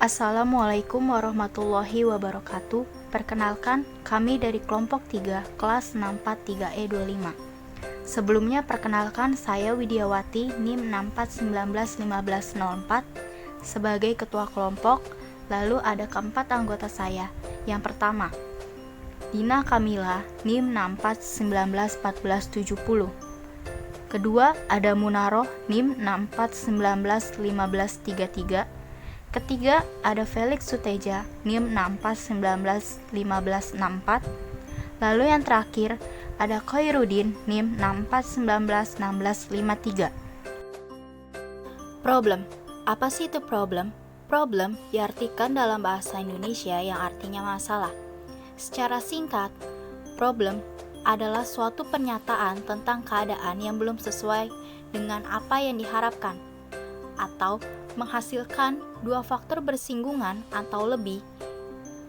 Assalamualaikum warahmatullahi wabarakatuh. Perkenalkan, kami dari kelompok 3, kelas 643E25. Sebelumnya perkenalkan saya Widiawati NIM 64191504 sebagai ketua kelompok. Lalu ada keempat anggota saya. Yang pertama, Dina Kamila NIM 64191470. Kedua, ada Munaroh NIM 64191533. Ketiga, ada Felix Suteja NIM 64191564. Lalu yang terakhir, ada Khairuddin NIM 64191653. Problem. Apa sih itu problem? Problem diartikan dalam bahasa Indonesia yang artinya masalah. Secara singkat, problem adalah suatu pernyataan tentang keadaan yang belum sesuai dengan apa yang diharapkan, atau menghasilkan dua faktor bersinggungan atau lebih,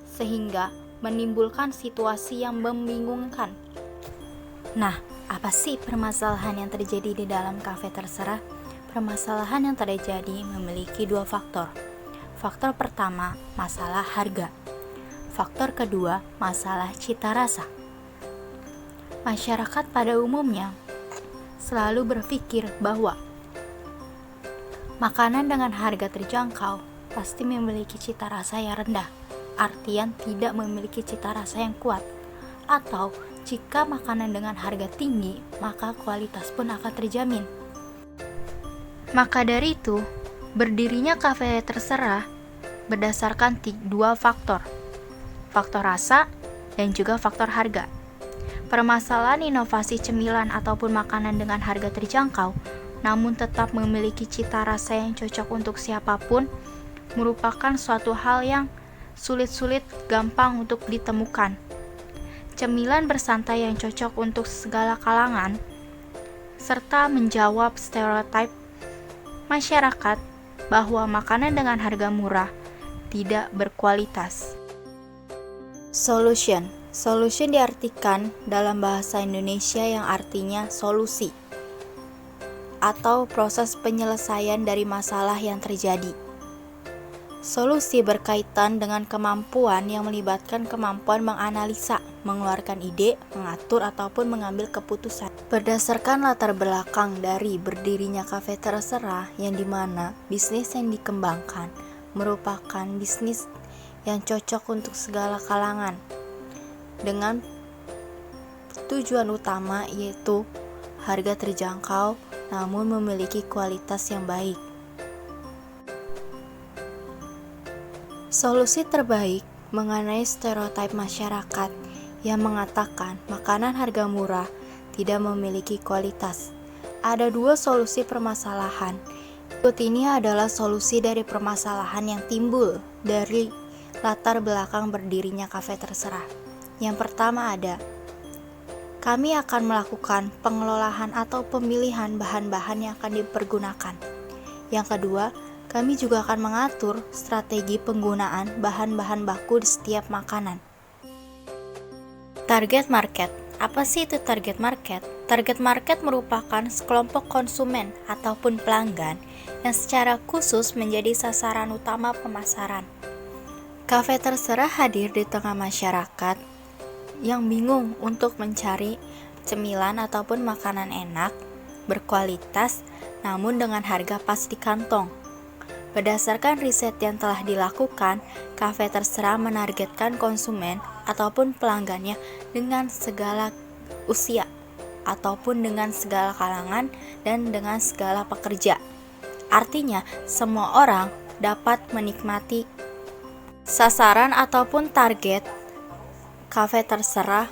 sehingga menimbulkan situasi yang membingungkan. Nah, apa sih permasalahan yang terjadi di dalam kafe terserah? Permasalahan yang terjadi memiliki dua faktor. Faktor pertama, masalah harga. Faktor kedua, masalah cita rasa. Masyarakat pada umumnya selalu berpikir bahwa makanan dengan harga terjangkau pasti memiliki cita rasa yang rendah, artian tidak memiliki cita rasa yang kuat. Atau jika makanan dengan harga tinggi, maka kualitas pun akan terjamin. Maka dari itu, berdirinya kafe terserah berdasarkan dua faktor. Faktor rasa dan juga faktor harga. Permasalahan inovasi cemilan ataupun makanan dengan harga terjangkau namun tetap memiliki cita rasa yang cocok untuk siapapun, merupakan suatu hal yang sulit gampang untuk ditemukan. Cemilan bersantai yang cocok untuk segala kalangan, serta menjawab stereotip masyarakat bahwa makanan dengan harga murah tidak berkualitas. Solution. Solution diartikan dalam bahasa Indonesia yang artinya solusi atau proses penyelesaian dari masalah yang terjadi. Solusi berkaitan dengan kemampuan yang melibatkan kemampuan menganalisa, mengeluarkan ide, mengatur, ataupun mengambil keputusan. Berdasarkan latar belakang dari berdirinya kafe terserah, yang dimana bisnis yang dikembangkan merupakan bisnis yang cocok untuk segala kalangan, dengan tujuan utama yaitu harga terjangkau namun memiliki kualitas yang baik. Solusi terbaik mengenai stereotip masyarakat yang mengatakan makanan harga murah tidak memiliki kualitas. Ada dua solusi permasalahan. Berikut ini adalah solusi dari permasalahan yang timbul dari latar belakang berdirinya kafe terserah. Yang pertama ada, kami akan melakukan pengelolaan atau pemilihan bahan-bahan yang akan dipergunakan. Yang kedua, kami juga akan mengatur strategi penggunaan bahan-bahan baku di setiap makanan. Target market. Apa sih itu target market? Target market merupakan sekelompok konsumen ataupun pelanggan yang secara khusus menjadi sasaran utama pemasaran. Kafe terserah hadir di tengah masyarakat yang bingung untuk mencari cemilan ataupun makanan enak, berkualitas, namun dengan harga pas di kantong. Berdasarkan riset yang telah dilakukan, kafe terserah menargetkan konsumen ataupun pelanggannya dengan segala usia, ataupun dengan segala kalangan dan dengan segala pekerja. Artinya, semua orang dapat menikmati sasaran ataupun target kafe terserah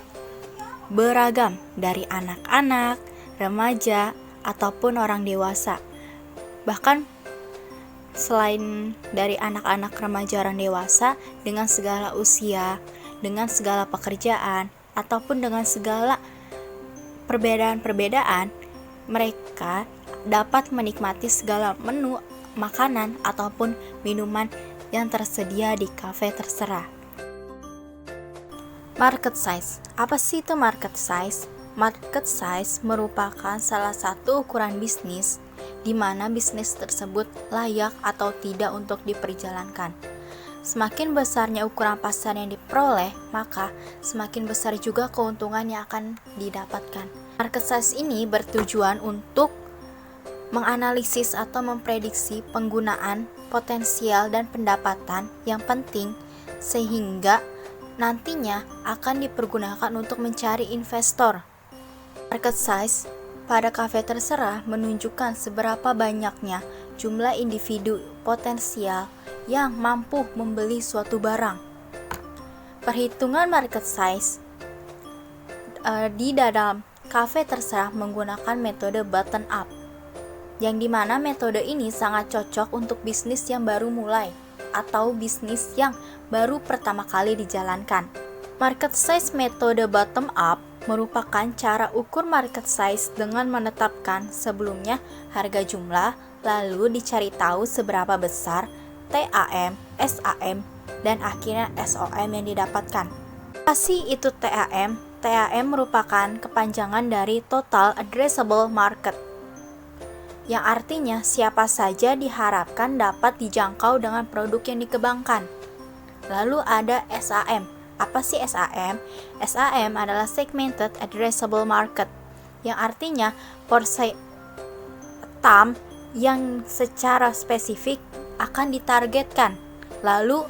beragam dari anak-anak, remaja, ataupun orang dewasa. Bahkan selain dari anak-anak, remaja, orang dewasa, dengan segala usia, dengan segala pekerjaan, ataupun dengan segala perbedaan-perbedaan, mereka dapat menikmati segala menu makanan ataupun minuman yang tersedia di kafe terserah. Market size. Apa sih itu market size? Market size merupakan salah satu ukuran bisnis di mana bisnis tersebut layak atau tidak untuk diperjalankan. Semakin besarnya ukuran pasar yang diperoleh, maka semakin besar juga keuntungan yang akan didapatkan. Market size ini bertujuan untuk menganalisis atau memprediksi penggunaan, potensial, dan pendapatan yang penting sehingga nantinya akan dipergunakan untuk mencari investor. Market size pada kafe terserah menunjukkan seberapa banyaknya jumlah individu potensial yang mampu membeli suatu barang. Perhitungan market size di dalam kafe terserah menggunakan metode bottom up, yang dimana metode ini sangat cocok untuk bisnis yang baru mulai atau bisnis yang baru pertama kali dijalankan. Market size metode bottom up merupakan cara ukur market size dengan menetapkan sebelumnya harga jumlah, lalu dicari tahu seberapa besar TAM, SAM, dan akhirnya SOM yang didapatkan. Apa sih itu TAM? TAM merupakan kepanjangan dari Total Addressable Market, yang artinya siapa saja diharapkan dapat dijangkau dengan produk yang dikembangkan. Lalu ada SAM. Apa sih SAM? SAM adalah Segmented Addressable Market, yang artinya porsi TAM yang secara spesifik akan ditargetkan. Lalu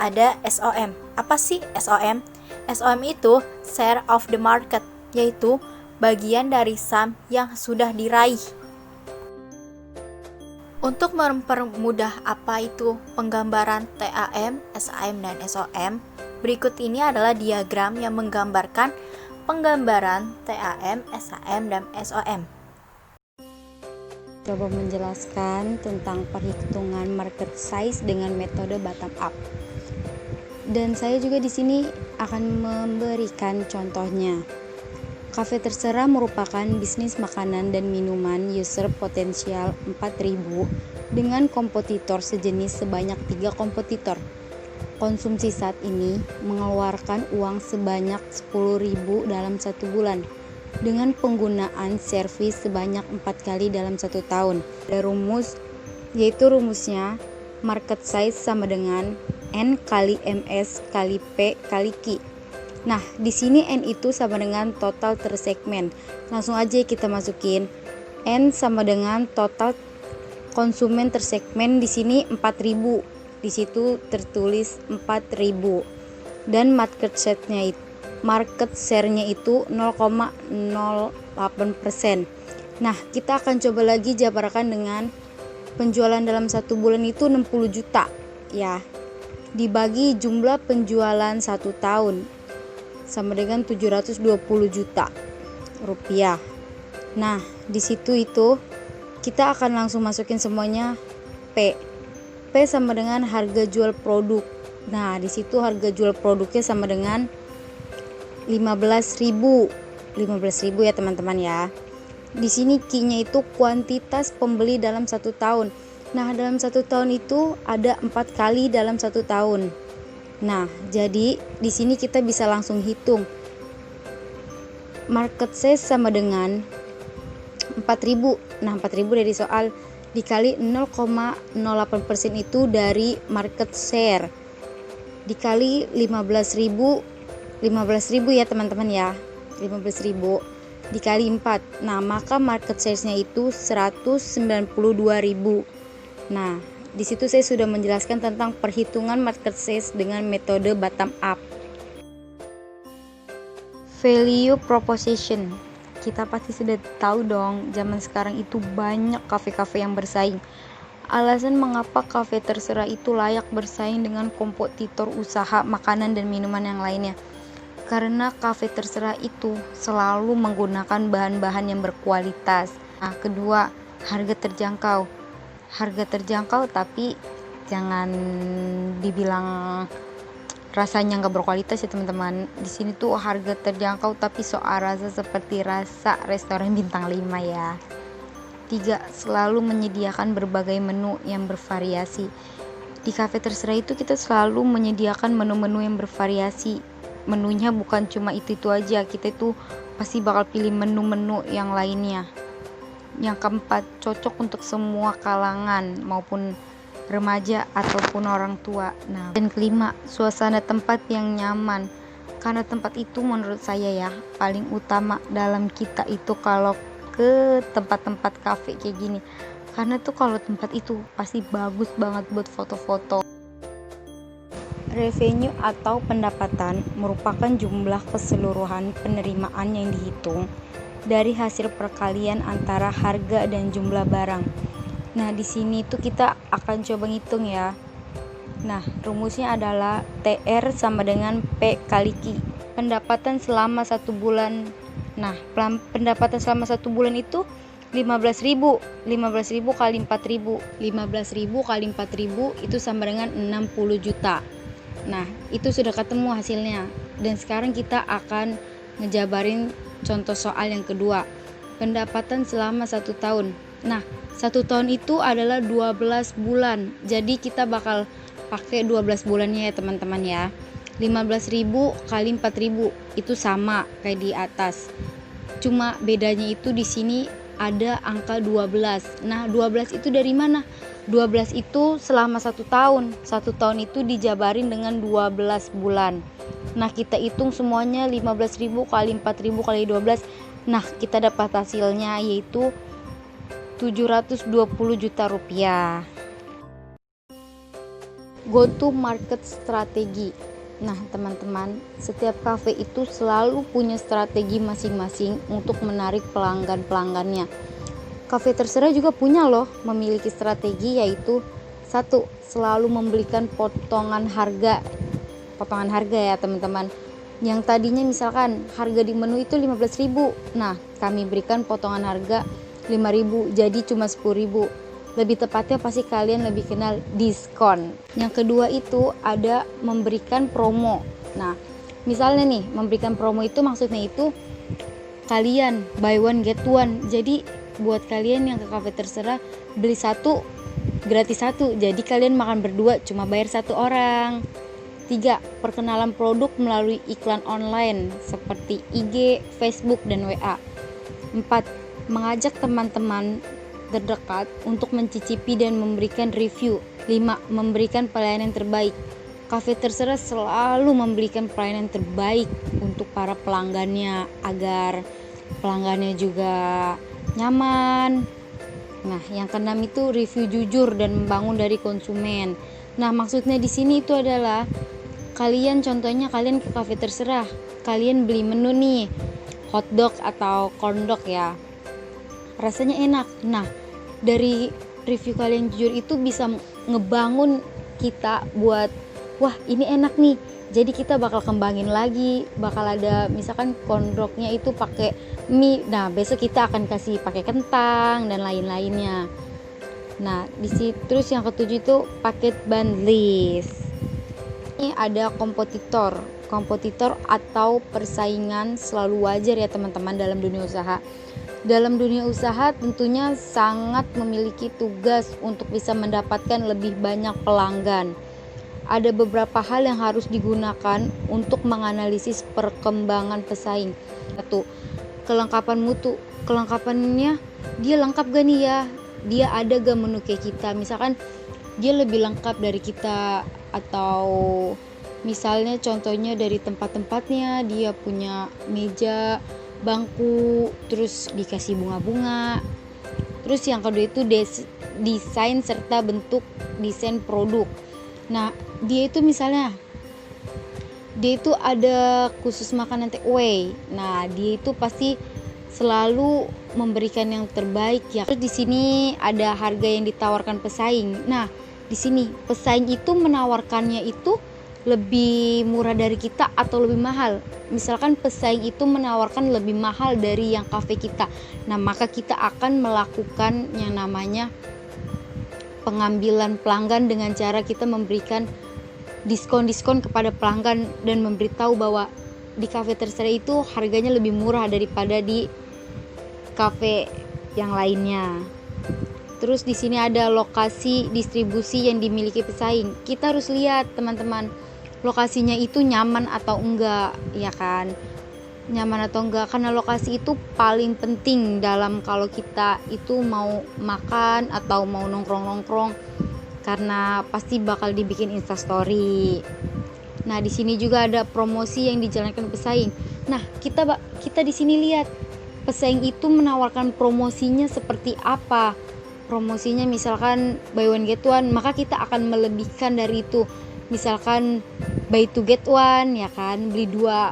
ada SOM. Apa sih SOM? SOM itu share of the market, yaitu bagian dari SAM yang sudah diraih. Untuk mempermudah apa itu penggambaran TAM, SAM, dan SOM, berikut ini adalah diagram yang menggambarkan penggambaran TAM, SAM, dan SOM. Coba menjelaskan tentang perhitungan market size dengan metode bottom up. Dan saya juga di sini akan memberikan contohnya. Kafe terserah merupakan bisnis makanan dan minuman user potensial 4.000 dengan kompetitor sejenis sebanyak 3 kompetitor. Konsumsi saat ini mengeluarkan uang sebanyak 10.000 dalam 1 bulan. Dengan penggunaan servis sebanyak 4 kali dalam 1 tahun. Ada rumus, yaitu rumusnya market size sama dengan N kali MS kali P kali Q. Nah, di sini N itu sama dengan total tersegmen. Langsung aja kita masukin N sama dengan total konsumen tersegmen, di sini 4.000. Di situ tertulis 4.000. Dan market share-nya itu 0,08%. Nah, kita akan coba lagi jabarkan dengan penjualan dalam 1 bulan itu 60 juta ya. Dibagi jumlah penjualan 1 tahun sama dengan 720 juta rupiah. Nah, di situ itu kita akan langsung masukin semuanya P. P sama dengan harga jual produk. Nah, di situ harga jual produknya sama dengan 15.000 ya teman-teman ya. Di sini Q-nya itu kuantitas pembeli dalam 1 tahun. Nah, dalam 1 tahun itu ada 4 kali dalam 1 tahun. Nah, jadi di sini kita bisa langsung hitung. Market size sama dengan 4.000. Nah, 4.000 dari soal dikali 0,08% itu dari market share. Dikali 15.000 ya teman-teman ya. 15.000 dikali 4. Nah, maka market size-nya itu 192.000. Nah, di situ saya sudah menjelaskan tentang perhitungan market size dengan metode bottom up. Value proposition. Kita pasti sudah tahu dong, zaman sekarang itu banyak kafe-kafe yang bersaing. Alasan mengapa kafe terserah itu layak bersaing dengan kompetitor usaha makanan dan minuman yang lainnya. Karena kafe terserah itu selalu menggunakan bahan-bahan yang berkualitas. Nah, kedua, harga terjangkau. Harga terjangkau tapi jangan dibilang rasanya nggak berkualitas ya teman-teman. Di sini tuh harga terjangkau tapi soal rasa seperti rasa restoran bintang 5 ya. 3. Selalu menyediakan berbagai menu yang bervariasi. Di kafe terserah itu kita selalu menyediakan menu-menu yang bervariasi. Menunya bukan cuma itu aja, kita itu pasti bakal pilih menu-menu yang lainnya. Yang keempat, cocok untuk semua kalangan maupun remaja ataupun orang tua. Nah, dan kelima, suasana tempat yang nyaman. Karena tempat itu menurut saya ya paling utama dalam kita itu kalau ke tempat-tempat kafe kayak gini. Karena tuh kalau tempat itu pasti bagus banget buat foto-foto. Revenue atau pendapatan merupakan jumlah keseluruhan penerimaan yang dihitung dari hasil perkalian antara harga dan jumlah barang. Nah, di sini tuh kita akan coba ngitung ya. Nah, rumusnya adalah TR sama dengan P kali Q. Pendapatan selama 1 bulan. Nah, pendapatan selama 1 bulan itu 15.000. 15.000 kali 4.000. 15.000 kali 4.000 itu sama dengan 60 juta. Nah, itu sudah ketemu hasilnya. Dan sekarang kita akan ngejabarin contoh soal yang kedua. Pendapatan selama 1 tahun. Nah, 1 tahun itu adalah 12 bulan. Jadi kita bakal pakai 12 bulannya ya teman-teman ya. 15.000 kali 4.000 itu sama kayak di atas. Cuma bedanya itu di sini ada angka 12. Nah, 12 itu dari mana? 12 itu selama 1 tahun. 1 tahun itu dijabarin dengan 12 bulan. Nah, kita hitung semuanya 15.000 kali 4.000 kali 12. Nah, kita dapat hasilnya yaitu 720 juta rupiah. Go to market strategi. Nah, teman-teman, setiap cafe itu selalu punya strategi masing-masing untuk menarik pelanggan-pelanggannya. Cafe terserah juga punya loh memiliki strategi, yaitu 1. Selalu memberikan potongan harga. Potongan harga ya, teman-teman. Yang tadinya misalkan harga di menu itu 15.000. Nah, kami berikan potongan harga 5.000, jadi cuma 10.000. Lebih tepatnya pasti kalian lebih kenal diskon. Yang kedua itu ada memberikan promo. Nah, misalnya nih memberikan promo itu maksudnya itu kalian buy one get one. Jadi buat kalian yang ke cafe terserah beli 1 gratis 1. Jadi kalian makan berdua cuma bayar 1 orang. 3. Perkenalan produk melalui iklan online seperti IG, Facebook, dan WA. 4. Mengajak teman-teman terdekat untuk mencicipi dan memberikan review. 5. Memberikan pelayanan terbaik. Cafe terserah selalu memberikan pelayanan terbaik untuk para pelanggannya agar pelanggannya juga nyaman. Nah, yang keenam itu review jujur dan membangun dari konsumen. Nah, maksudnya di sini itu adalah kalian contohnya kalian ke cafe terserah, kalian beli menu nih hotdog atau corn dog ya. Rasanya enak. Nah, dari review kalian jujur itu bisa ngebangun kita buat wah, ini enak nih. Jadi kita bakal kembangin lagi, bakal ada misalkan kondroknya itu pakai mie. Nah, besok kita akan kasih pakai kentang dan lain-lainnya. Nah, di situ terus yang ketujuh itu paket bundles. Ini ada kompetitor. Kompetitor atau persaingan selalu wajar ya teman-teman dalam dunia usaha. Dalam dunia usaha tentunya sangat memiliki tugas untuk bisa mendapatkan lebih banyak pelanggan. Ada beberapa hal yang harus digunakan untuk menganalisis perkembangan pesaing. 1. Kelengkapan mutu. Kelengkapannya dia lengkap gak nih ya? Dia ada gak menu kayak kita? Misalkan dia lebih lengkap dari kita, atau misalnya contohnya dari tempat-tempatnya dia punya meja, bangku, terus dikasih bunga-bunga. Terus yang kedua itu desain serta bentuk desain produk. Nah, dia itu misalnya dia itu ada khusus makanan take away. Nah, dia itu pasti selalu memberikan yang terbaik ya. Terus di sini ada harga yang ditawarkan pesaing. Nah, di sini pesaing itu menawarkannya itu lebih murah dari kita atau lebih mahal. Misalkan pesaing itu menawarkan lebih mahal dari yang kafe kita. Nah, maka kita akan melakukan yang namanya pengambilan pelanggan dengan cara kita memberikan diskon-diskon kepada pelanggan dan memberitahu bahwa di kafe terserah itu harganya lebih murah daripada di kafe yang lainnya. Terus di sini ada lokasi distribusi yang dimiliki pesaing. Kita harus lihat teman-teman, lokasinya itu nyaman atau enggak, ya kan? Nyaman atau enggak, karena lokasi itu paling penting dalam kalau kita itu mau makan atau mau nongkrong-nongkrong. karena pasti bakal dibikin Instastory. Nah, di sini juga ada promosi yang dijalankan pesaing. Nah, kita di sini lihat pesaing itu menawarkan promosinya seperti apa. Promosinya misalkan buy one get one, maka kita akan melebihkan dari itu. Misalkan buy two get one, ya kan, beli dua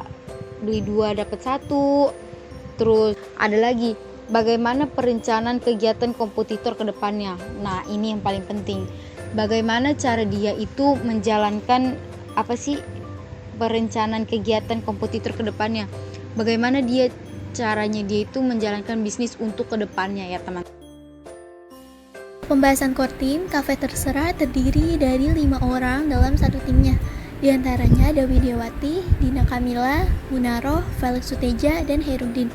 dapat satu. Terus ada lagi bagaimana perencanaan kegiatan kompetitor ke depannya. Nah, ini yang paling penting. Bagaimana cara dia itu menjalankan perencanaan kegiatan kompetitor ke depannya. Bagaimana caranya dia itu menjalankan bisnis untuk ke depannya ya, teman. Pembahasan core team Cafe Terserah terdiri dari 5 orang dalam satu timnya. Di antaranya ada Widiawati, Dina Kamila, Munaroh, Felix Suteja, dan Herudin.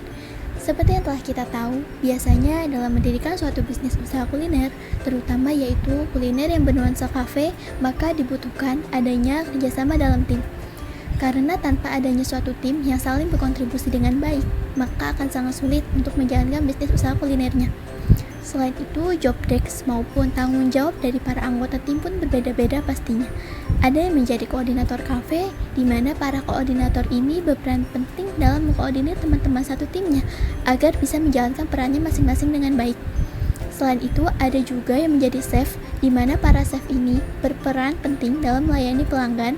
Seperti yang telah kita tahu, biasanya dalam mendirikan suatu bisnis usaha kuliner, terutama yaitu kuliner yang bernuansa kafe, maka dibutuhkan adanya kerjasama dalam tim. Karena tanpa adanya suatu tim yang saling berkontribusi dengan baik, maka akan sangat sulit untuk menjalankan bisnis usaha kulinernya. Selain itu, job desk maupun tanggung jawab dari para anggota tim pun berbeda-beda pastinya. Ada yang menjadi koordinator kafe, di mana para koordinator ini berperan penting dalam mengkoordinir teman-teman satu timnya agar bisa menjalankan perannya masing-masing dengan baik. Selain itu, ada juga yang menjadi chef, di mana para chef ini berperan penting dalam melayani pelanggan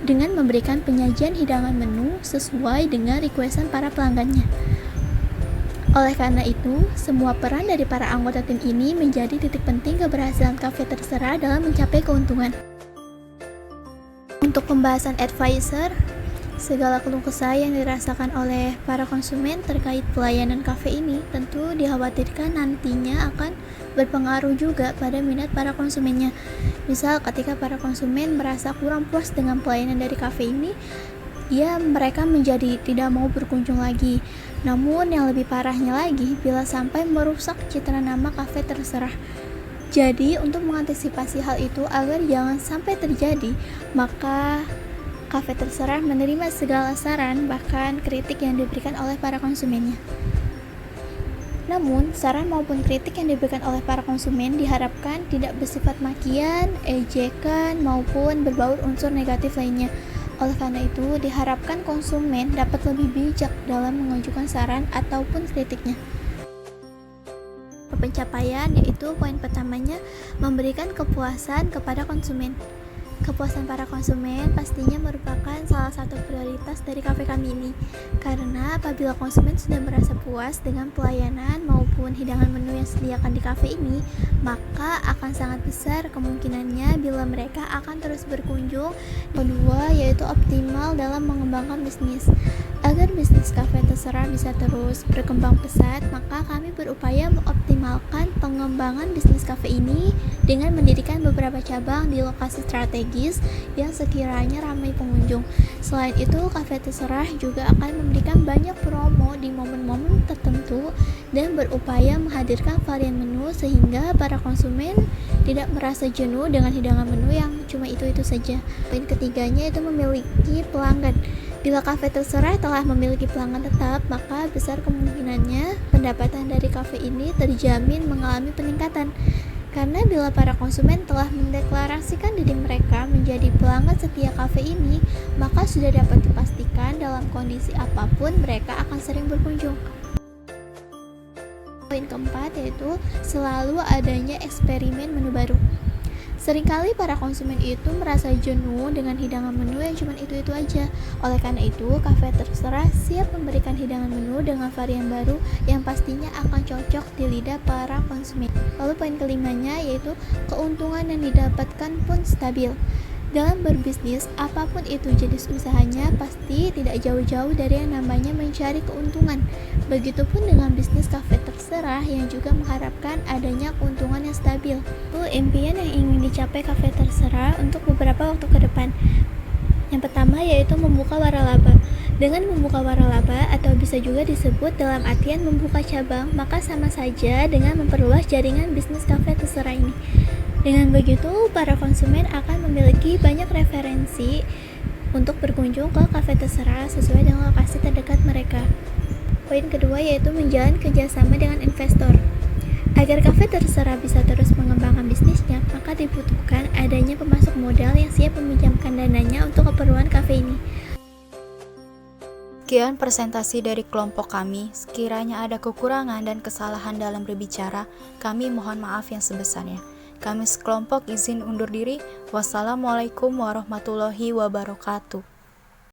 dengan memberikan penyajian hidangan menu sesuai dengan requestan para pelanggannya. Oleh karena itu, semua peran dari para anggota tim ini menjadi titik penting keberhasilan Cafe Terserah dalam mencapai keuntungan. Untuk pembahasan advisor, segala keluh kesah yang dirasakan oleh para konsumen terkait pelayanan kafe ini tentu dikhawatirkan nantinya akan berpengaruh juga pada minat para konsumennya. Misal ketika para konsumen merasa kurang puas dengan pelayanan dari kafe ini, mereka menjadi tidak mau berkunjung lagi. Namun yang lebih parahnya lagi bila sampai merusak citra nama Cafe Terserah. Jadi untuk mengantisipasi hal itu agar jangan sampai terjadi, maka Cafe Terserah menerima segala saran bahkan kritik yang diberikan oleh para konsumennya. Namun, saran maupun kritik yang diberikan oleh para konsumen diharapkan tidak bersifat makian, ejekan, maupun berbaur unsur negatif lainnya. Oleh karena itu, diharapkan konsumen dapat lebih bijak dalam mengajukan saran ataupun kritiknya. Pencapaian yaitu poin pertamanya memberikan kepuasan kepada konsumen. Kepuasan para konsumen pastinya merupakan salah satu prioritas dari kafe kami ini. Karena apabila konsumen sudah merasa puas dengan pelayanan maupun hidangan menu yang disediakan di kafe ini, maka akan sangat besar kemungkinannya bila mereka akan terus berkunjung. Kedua, yaitu optimal dalam mengembangkan bisnis. Agar bisnis Cafe Terserah bisa terus berkembang pesat, maka kami berupaya mengoptimalkan pengembangan bisnis kafe ini dengan mendirikan beberapa cabang di lokasi strategis yang sekiranya ramai pengunjung. Selain itu, Cafe Terserah juga akan memberikan banyak promo di momen-momen tertentu dan berupaya menghadirkan varian menu sehingga para konsumen tidak merasa jenuh dengan hidangan menu yang cuma itu-itu saja. Poin ketiganya itu memiliki pelanggan. Bila Cafe Terserah telah memiliki pelanggan tetap, maka besar kemungkinannya pendapatan dari kafe ini terjamin mengalami peningkatan. Karena bila para konsumen telah mendeklarasikan diri mereka menjadi pelanggan setia kafe ini, maka sudah dapat dipastikan dalam kondisi apapun mereka akan sering berkunjung. Poin keempat yaitu selalu adanya eksperimen menu baru. Seringkali para konsumen itu merasa jenuh dengan hidangan menu yang cuma itu-itu aja. Oleh karena itu, Cafe Terserah siap memberikan hidangan menu dengan varian baru yang pastinya akan cocok di lidah para konsumen. Lalu poin kelimanya yaitu keuntungan yang didapatkan pun stabil. Dalam berbisnis, apapun itu jenis usahanya pasti tidak jauh-jauh dari yang namanya mencari keuntungan. Begitupun dengan bisnis Cafe Terserah yang juga mengharapkan adanya keuntungan yang stabil. Itu impian yang ingin dicapai Cafe Terserah untuk beberapa waktu ke depan. Yang pertama yaitu membuka waralaba. Dengan membuka waralaba atau bisa juga disebut dalam artian membuka cabang, maka sama saja dengan memperluas jaringan bisnis Cafe Terserah ini. Dengan begitu, para konsumen akan memiliki banyak referensi untuk berkunjung ke Cafe Terserah sesuai dengan lokasi terdekat mereka. Poin kedua yaitu menjalin kerjasama dengan investor. Agar Cafe Terserah bisa terus mengembangkan bisnisnya, maka dibutuhkan mengalokasikan dananya untuk keperluan kafe ini. Sekian presentasi dari kelompok kami. Sekiranya ada kekurangan dan kesalahan dalam berbicara, kami mohon maaf yang sebesarnya. Kami sekelompok izin undur diri. Wassalamualaikum warahmatullahi wabarakatuh.